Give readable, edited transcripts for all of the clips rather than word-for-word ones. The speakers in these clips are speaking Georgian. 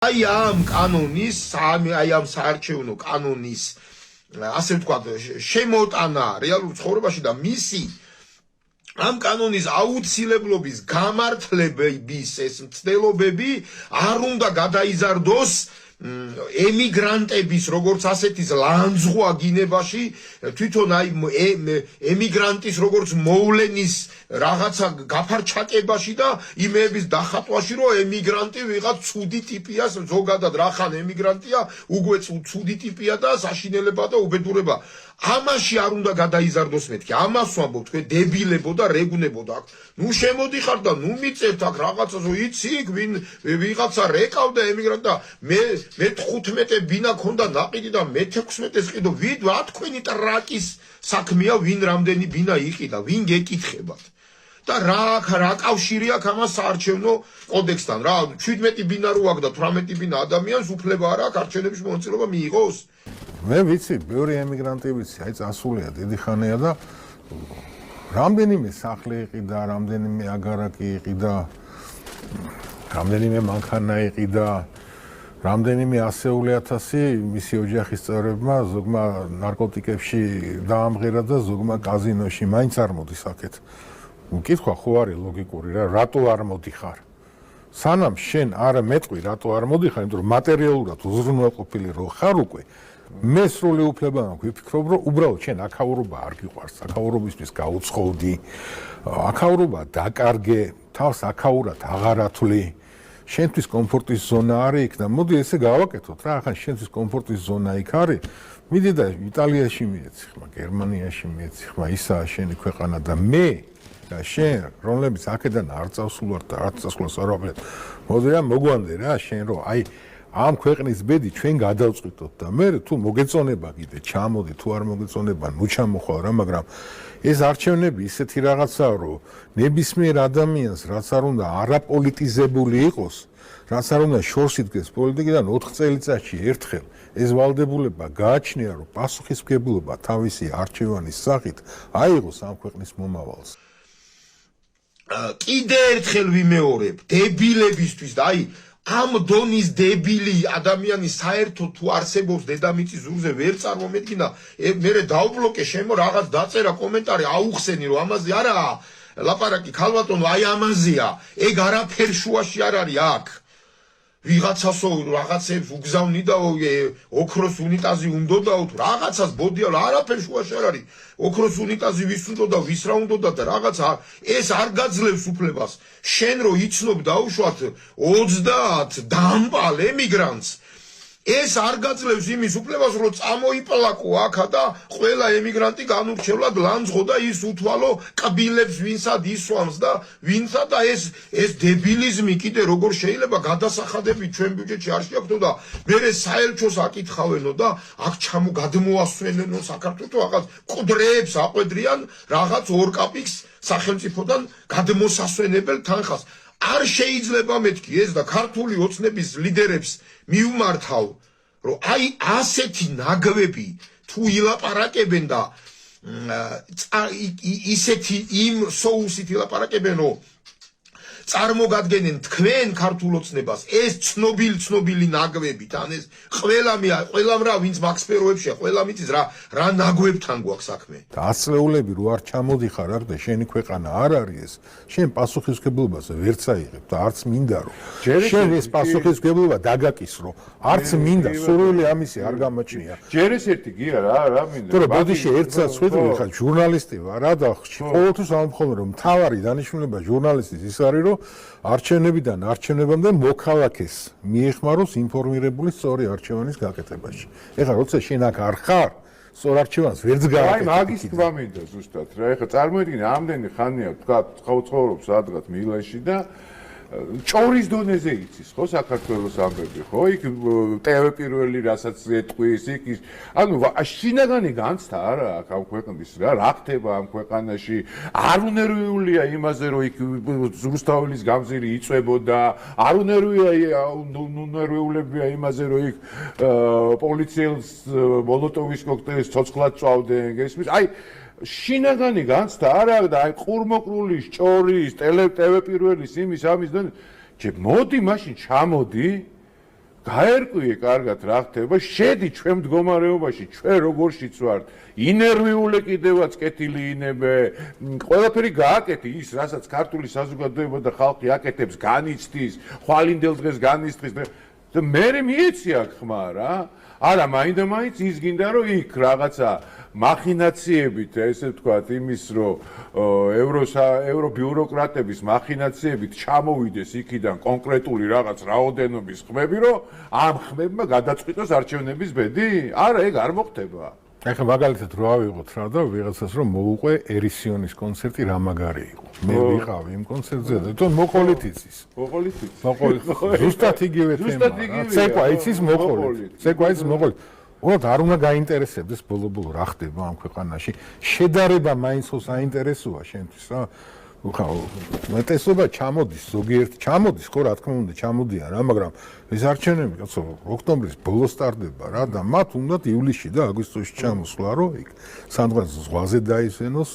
აი ამ კანონის, აი ამ საარჩევნო კანონის, ასე ვთქვათ, შემოტანა რეალურ ცხოვრებაში და მისი ამ კანონის აუცილებლობის გამართლების ეს მცდელობები არ უნდა გადაიზარდოს ემიგრანტების როგორც ასეთის ლანძღვა გინებაში თვითონ აი ემიგრანტის როგორც მოვლენის რაღაცა გაფარჩაკებაში და იმეების დახატვაში რომ ემიგრანტი ვიღაც ცუდი ტიპია ზოგადად რახან ემიგრანტია უკვე ცუდი ტიპია და საშინელება და უბედურება ამაში არ უნდა გადაიზარდოს მეთქი ამას ვამბობ თქვენ დებილებო და რეგუნებო და ნუ შემოდიხარ და ნუ მიწევთ აქ რაღაცას იცი ვინ ვიღაცა რეკავდა ემიგრანტ და მე 15 ბინა ქონდა ნაყიდი და მე 16-ს ყიდო ვინ რა თქვენი ტრაკის საქმეა ვინ რამდენი ბინა იყიდა ვინ გეკითხებათ და რა კავშირი აქვს ამას საარჩევნო კოდექსთან რა 17 ბინა რო აქვს და 18 ბინა ადამიანს უფლება არ აქვს არჩევნებში მონაწილეობა მიიღოს მე ვიცი ბევრი ემიგრანტი ვიცი აი წასულია დიდი ხანია და რამდენიმე სახლი იყიდა რამდენიმე აგარაკი იყიდა რამდენიმე მანქანა იყიდა რამდენიმე 100,000 მისი ოჯახის წევრებმა ზოგმა ნარკოტიკებში დაამღერა და ზოგმა კაზინოში მაინც არ მოდის აქეთ მკითხვა ხო არის ლოგიკური რა რატო არ მოდიხარ სანამ შენ არ მეტყვი რატო არ მოდიხარ იმიტომ რომ მატერიალურად უზრუნველყოფილი რო ხარ უკვე მე სრული უფლება მაქვს ვიფიქრობ რომ უბრალოდ შენ აქაურობა არ გიყვარს აქაურობისთვის გაუცხოვდი აქაურობა დაკარგე თავს აქაურად აღარ ათვლი შენთვის კომფორტის ზონა არის იქ და მოდი ესე გავაკეთოთ რა ახლა შენთვის კომფორტის ზონა იქ არის მიდი და იტალიაში მიეცი ხმა გერმანიაში მიეცი ხმა ისაა შენი ქვეყანა და მე და შენ რომლებიც აქედან არ წავსულვართ და არ წასვლას არ ვაფლებ მოდი რა მოგვანდე რა შენ რომ აი ამ ქვეყნის ბედი ჩვენ გადავწყვიტოთ და მე თუ მოგეწონება კიდე ჩამოდი თუ არ მოგეწონება ნუ ჩამოხვალ რა მაგრამ ეს არჩევნები ისეთი რაღაცაა რომ ნებისმიერ ადამიანს რაც არ უნდა არაპოლიტიზებული იყოს რაც არ უნდა შორს იდგეს პოლიტიკიდან 4 წელიწადში ერთხელ ეს ვალდებულება გააჩნია რომ პასუხისმგებლობა თავისი არჩევანის სახით აიღოს ამ ქვეყნის მომავალს კიდე ერთხელ ვიმეორებ დებილებისთვის და აი ამ დონის დებილი ადამიანი საერთოდ თუ არსებობს დედამიწის ზურგზე ვერ წარმომედგინა მე დავბლოკე შემო რაღაც დაწერა კომენტარი აუხსენი რომ ამაზე არაა ლაპარაკი ქალბატონო აი ამაზეა ეგ არაფერ შუაში არ არის აქ ვიღაცასო რაღაცებს უგზავნი და ოქროს უნიტაზი უნდოდაო თუ რაღაცას ბოდია არაფერ შუაში არ არის ოქროს უნიტაზი ვის უნდოდა ვის რა უნდოდა და რაღაცა ეს არ გაძლევს უფლებას შენ რო იცნობ დაუშვათ 30 დამპალ ემიგრანტს ეს არ გაძლევს იმის უფლებას რომ წამოიპლაკო აქა და ყველა ემიგრანტი განურჩევლად ლანძღო და ის უთვალო კბილებს ვინსად ისვამს და ვინსა და ეს დებილიზმი კიდე როგორ შეიძლება გადასახადები ჩვენ ბიუჯეტში არ შეაქვთო და მე საელჩოს აკითხავენო და აქ გადმოასვენენო საქართველოს რაღაც კუდრეებს აყვედრიან რაღაც ორკაპიქს სახელმწიფოდან გადმოსასვენებელ თანხას არ შეიძლება მეთქი ეს და ქართული ოცნების ლიდერებს მიუმართავ რომ აი ასეთი ნაგვები თუ ილაპარაკებენ და ისეთი იმ სოუსით ილაპარაკებენ რომ წარმოგადგენენ თქვენ ქართულ ოცნებას ეს ცნობილი ნაგვები თან ეს ყველამ რა ვინც მაქსპეროებშია ყველამ იცის რა ნაგვებთან გვაქვს საქმე და ასწლეულები რო არ ჩამოდიხარ აქ და შენი ქვეყანა არ არის ეს შენ პასუხისმგებლობაზე ვერც აიღებ და არც მინდა რომ შენ ეს პასუხისმგებლობა დაგაკისრო არც მინდა სურვილი ამისი არ გამოჩნია ჯერ ეს ერთი გია რა მინდა თორე ბოდიში ერთსაც ხვიდრი ხა ჟურნალისტი ვარ რა და ყოველთვის ამბობ რომ მთავარი დანიშნულება ჟურნალისტის ის არის რომ არჩევნებიდან არჩევნებამდე მოქალაქეს მიეხმაროს ინფორმირებული სწორი არჩევანის გაკეთებაში. ეხლა როცა შენ აქ არ ხარ, სწორ არჩევანს ვერც გააკეთებ. აი მაგის თქმა მინდა ზუსტად რა. ეხლა წარმოიდგინე ამდენი ხანია თქვა ცხოვრობს სადღაც მილანში და ჭორის დონეზე იცის ხო საქართველოს ამბები ხო იქ ტევ პირველი რასაც ეტყვის იქ ანუ შინაგანი განცდა არა აქ ამ ქვეყნის რა ხდება ამ ქვეყანაში არ უნერვიულია იმაზე რომ იქ რუსთაველის გამზირი იწვებოდა არ უნერვიულებია იმაზე რომ იქ პოლიციელს მოლოტოვის კოქტეილს ცოცხლად წვავდნენ გესმის აი შინაგანი განცდა არა და აი ყურმოყრულის ჭორის ტელე პირველის იმის ამის და მოდი მაშინ ჩამოდი გაერკვიე კარგად რა ხდება, შედი ჩვენ მდგომარეობაში, ჩვენ როგორშიც ვართ, ინერვიული კიდევაც კეთილი ინებე, ყველაფერი გააკეთე ის, რასაც ქართული საზოგადოება და ხალხი აკეთებს, განიცდის, ხვალინდელ დღეს განიცდის და მე მიეცი აქ ხმა რა. არა, მაინდა-მაინც ის გინდა რომ იქ რაღაცა მახინაციებით, ესე ვთქვათ, იმის რომ ევრობიუროკრატების მახინაციებით ჩამოვიდეს იქიდან კონკრეტული რაღაც რაოდენობის ხმები, რომ ამ ხმებმა გადაწყვიტოს არჩევნების ბედი? არა, ეგ არ მოხდება. ახლა მაგალითად რო ავიღოთ რა და ვიღაცას რომ მოუყვე ერისიონის კონცერტი რა მაგარი იყო. მე ვიყავი იმ კონცერტზე და თვითონ მოყოლით იცის. მოყოლით. ზუსტად იგივე თემა. ცეკვა იცის მოყოლით. ცეკვა იცის მოყოლით. უბრალოდ არ უნდა გაინტერესებდეს ბოლო-ბოლო რა ხდება ამ ქვეყანაში. შედარება მაინც საინტერესოა შენთვის რა. ხა მეტესობა ჩამოდის ზოგიერთ ჩამოდის ხო რა თქმა უნდა ჩამოდიან რა მაგრამ ეს არჩევნები კაცო ოქტომბრის ბოლოს სტარდება რა და მათ უნდათ ივლისში და აგვისტოში ჩამოსვლა რომ იქ სანდღაც ზღვაზე დაისვენოს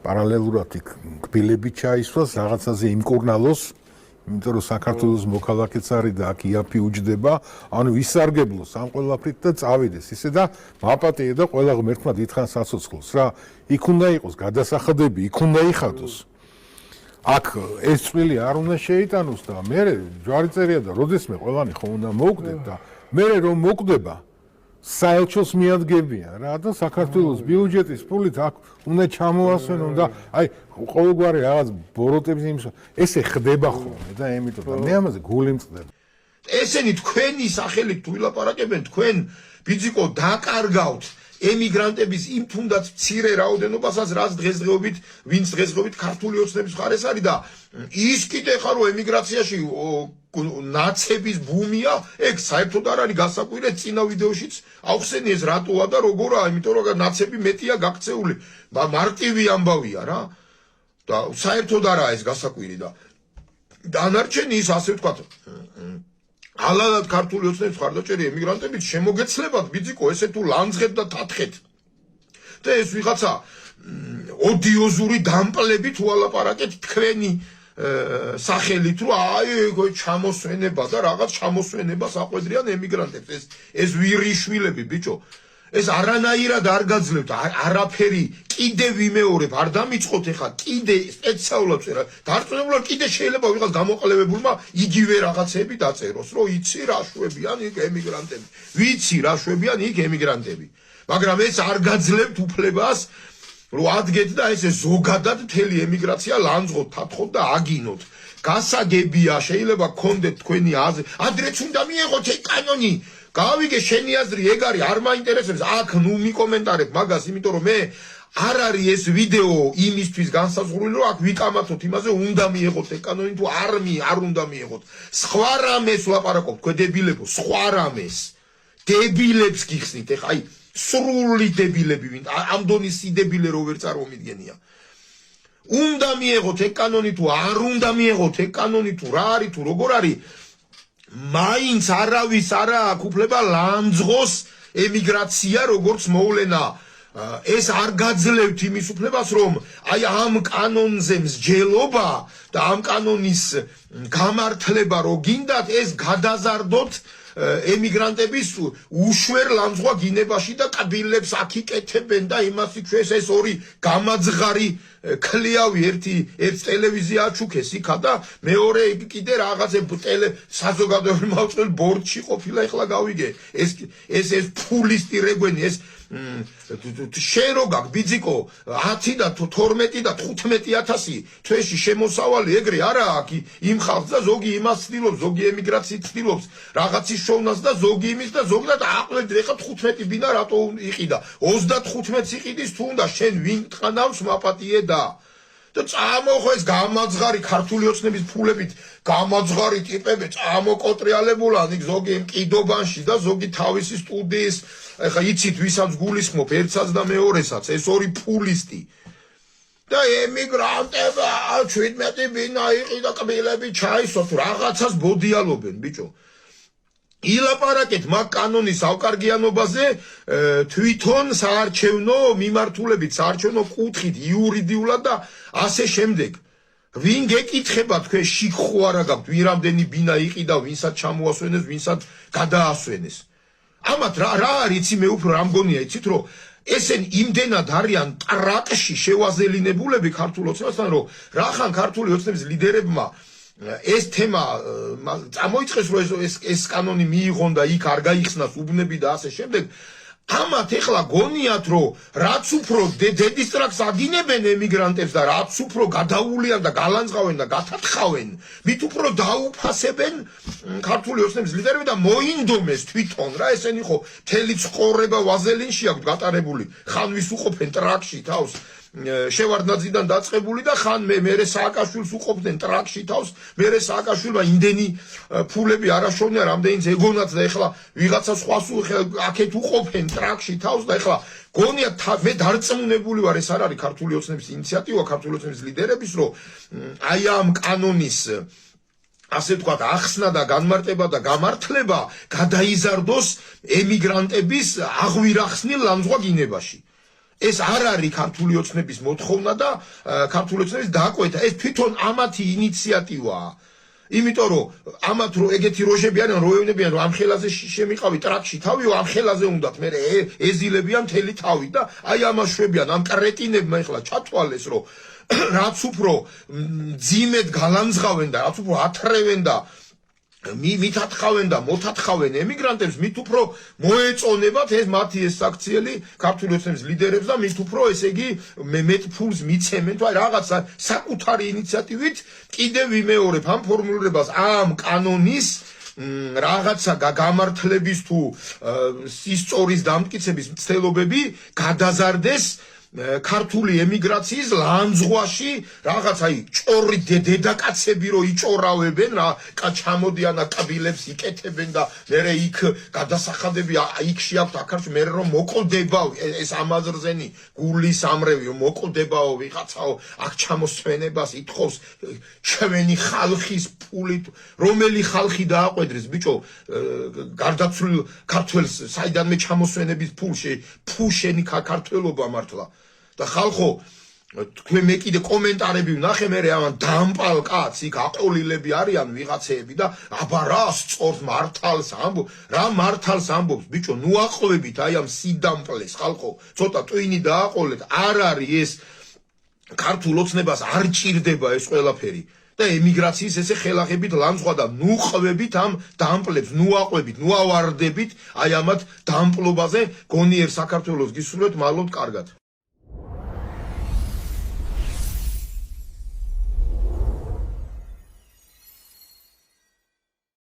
პარალელურად იქ კბილები ჩაისვას რაღაცაზე იმკურნალოს იმიტომ რომ საქართველოს მოქალაქეც არის და აქ იაფი უჯდება ანუ ისარგებლოს ამ ყველაფრით და წავიდეს ისე და მაპატიე და ყველა ღმერთმა დიდხანს საცოცხლოს რა იქ უნდა იყოს გადასახადები იქ უნდა იხადოს აქ ეს წვილი არ უნდა შეიტანოს და მე ჯვარიწერია და როდესმე ყველანი ხო უნდა მოვკვდეთ და მე რომ მოვკვდება საელჩოს მიადგებიან რა და საქართველოს ბიუჯეტის ფულით აქ უნდა ჩამოასვენონ და აი ყოველგვარი რაღაც ბოროტების იმის ესე ხდება ხოლმე და ამიტომ და მე ამაზე გული მწყდება ესენი თქვენი სახელით თუ ვილაპარაკებენ თქვენ ბიძიკო დაკარგავთ ემიგრანტების იმ თუნდაც მცირე რაოდენობასაც რაც დღესდღეობით ვინც დღესდღეობით ქართული ოცნების მხარეს არის და ის კიდე ხარ რომ ემიგრაციაში ნაცების ბუმია ეგ საერთოდ არ არის გასაკვირე წინა ვიდეოშიც ავხსენი ეს რატოა და როგორაა იმიტომ რომ ნაცები მეტია გაქცეული მარტივი ამბავია რა და საერთოდ არაა ეს გასაკვირი და დანარჩენი ის ასე ვთქვათ ალალად ქართული ოცნების მხარდაჭერი ემიგრანტებით შემოგეცლებათ ბიძიკო ესე თუ ლანძღეთ და თათხეთ და ეს ვიღაცა ოდიოზური დამპლებით უალაპარაკეთ თქვენი სახელით რომ აი ჩამოსვენება და რაღაც ჩამოსვენებას აყვედრიან ემიგრანტებს ეს ვირიშვილები ბიჭო ეს არანაირად არ გაძლევთ არაფერი კიდე ვიმეორებ არ დამიწყოთ ეხა კიდე სპეციალურად წერა დარწმუნებულად კიდე შეიძლება ვიღაც გამოყლებებულმა იგივე რაღაცები დაწეროს რომ იცი რა შვებიან იქ ემიგრანტები ვიცი რა შვებიან იქ ემიგრანტები მაგრამ ეს არ გაძლევთ უფლებას რომ ადგეთ და ესე ზოგადად მთელი ემიგრაცია ლანძღოთ თათხოთ და აგინოთ გასაგებია შეიძლება გქონდეთ თქვენი აზრი ადრეც უნდა მიეღოთ ეს კანონი გავიგე შენი აზრი ეგ არის არ მაინტერესებს აქ ნუ მიკომენტარებ მაგას იმიტომ რომ მე არ არის ეს ვიდეო იმისთვის განსაზღვრული რომ აქ ვიკამათოთ იმაზე უნდა მიეღოთ ეს კანონი თუ არ უნდა მიეღოთ სხვა რამეს ვლაპარაკობ თქვენ დებილებო სხვა რამეს დებილებს გიხსნით ეხა აი სრული დებილები ვინ ამ დონის სიდებილე რო ვერ წარმომიდგენია უნდა მიეღოთ ეს კანონი თუ არ უნდა მიეღოთ ეს კანონი თუ რა არის თუ როგორ არის მაინც არავის არა აქვს უფლება ლანძღოს ემიგრაცია როგორც მოვლენა ეს არ გაძლევთ იმის უფლებას რომ აი ამ კანონზე მსჯელობა და ამ კანონის გამართლება რო გინდათ ეს გადაზარდოთ ემიგრანტების უშვერ ლანძღვა გინებაში და კბილებს აქ იკეთებენ და იმას იქეს ეს ორი გამაძღარი ქლიავი ერთ ტელევიზია აჩუქეს იქა და მეორე კიდე რაღაცე საზოგადოებრივ მაუწყებელ ბორდში ყოფილა ეხლა გავიგე ეს ფულისტი რეგვენი ეს შენ რო გაქვს ბიძიკო 10 და 12 და 15000 თვეში შემოსავალი ეგრე არა აქ იმ ხალხს და ზოგი იმას ცდილობს ზოგი ემიგრაციით ცდილობს რაღაცის შოვნას და ზოგი იმის და ზოგადად აყლედ ეხა 15 ბინა რატო იყიდა 35 იყიდის თუ უნდა შენ ვინ ტყანავს მაპატიე და წამოხო ეს გამაძღარი ქართული ოცნების ფულებით გამაძღარი ტიპები წამოკოტრიალებულან იქ ზოგი მყიდობანში და ზოგი თავისი სტუდიის ეხა იცით ვისაც გულისხმობ ერთსაც და მეორესაც ეს ორი ფულისტი და ემიგრანტები 17 ბინა იყიდა კბილები ჩაისვათ რაღაცას ბოდიალობენ ბიჭო ილაპარაკეთ მაგ კანონის ავკარგიანობაზე თვითონ საარჩევნო მიმართულებით საარჩევნო კუთხით იურიდიულად და ასე შემდეგ ვინ გეკითხება თქვენ შიქ ხო არა გაქვთ ვინ რამდენი ბინა იყიდა ვინსაც ჩამოასვენეს ვინსაც გადაასვენეს ამათ რა არის იცი მე უფრო რა მგონია იცით რომ ესენ იმდენად არიან ტრაკში შევაზელინებულები ქართულ ოცნებასთან რომ რახან ქართული ოცნების ლიდერებმა ეს თემა წამოიწყეს რომ ეს კანონი მიიღონ და იქ არ გაიხსნას უბნები და ასე შემდეგ ამათ ეხლა გონიათ რომ რაც უფრო დედისტრაქს აგინებენ ემიგრანტებს და რაც უფრო გადაულიან და გალანძღავენ და გათათხავენ მით უფრო დაუფასებენ ქართული ოცნების ლიდერები და მოინდომეს თვითონ რა ესენი ხო მთელი ცხოვრება ვაზელინში აქვს გატარებული ხან ვის უყოფენ ტრაკში თავს შევარდნაძიდან დაწყებული და ხან მერე სააკაშვილს უყოფდნენ ტრაკში თავს მერე სააკაშვილმა იმდენი ფულები არაშოვნია რამდენიც ეგონათ და ეხლა ვიღაცა სხვას აქეთ უყოფენ ტრაკში თავს და ეხლა გონიათ მე დარწმუნებული ვარ ეს არ არის ქართული ოცნების ინიციატივა ქართული ოცნების ლიდერების რომ აი ამ კანონის ასე ვთქვათ ახსნა და განმარტება და გამართლება გადაიზარდოს ემიგრანტების აღვირახსნილ ლანძღვაგინებაში ეს არ არის ქართული ოცნების მოთხოვნა და ქართული ოცნების დაკვეთა ეს თვითონ ამათი ინიციატივაა იმიტომ რომ ამათ რო ეგეთი როჟები არიან რო ევნებიან რომ ამ ხელაზე შემიყავი ტრაკში თავიო ამ ხელაზე უნდათ მე ეზილებიან მთელი თავი და აი ამას შვებიან ამ კრეტინებმა ეხლა ჩათვალეს რომ რაც უფრო ძიმედ გალანძღავენ და რაც უფრო ათრევენ და მითათხავენ და მოთათხავენ ემიგრანტებს მით უფრო მოეწონებათ ეს მათი ეს საქციელი ქართული ოცნების ლიდერებს და მით უფრო ესე იგი მეტ ფულს მიცემენ თუ აი რაღაცა საკუთარი ინიციატივით კიდევ ვიმეორებ ამ ფორმულირებას ამ კანონის რაღაცა გამართლების თუ სისწორის დამტკიცების მცდელობები გადაზარდეს ქართული ემიგრაციის ლანძღვაში რაღაც აი ჭორი დედაკაცები რო იჭორავებენ რა ჩამოდიან აკბილებს იკეთებენ და მერე იქ გადასახადები იქში აქვს აქარში მერე რომ მოკლდება ეს ამაზრზენი გულის ამრევი მოკლდებაო ვიღაცაო აქ ჩამოსვენებას ითხოვს ჩვენი ხალხის ფულით რომელი ხალხი დააყვედრეს ბიჭო გარდაცვლილ ქართველს საიდანმე ჩამოსვენების ფულშენი ქართველობა მართლა და ხალხო თქვენ მე კიდე კომენტარები ვნახე მე ამან დამპალ კაც იქ აყოლილები არიან ვიღაცეები და აბა რა სწორს მართალს ამბობ რა მართალს ამბობს ბიჭო ნუ აყვებით აი ამ სიდამპლეს ხალხო ცოტა ტვინი დააყოლეთ არ არის ეს ქართულ ოცნებას არ ჭირდება ეს ყველაფერი და ემიგრაციის ესე ხელახებით ლანძღვა და ნუ ყვებით ამ დამპლებს ნუ აყვებით ნუ ავარდებით აი ამათ დამპლობაზე გონიერ საქართველოს გისურვებთ მალოთ კარგად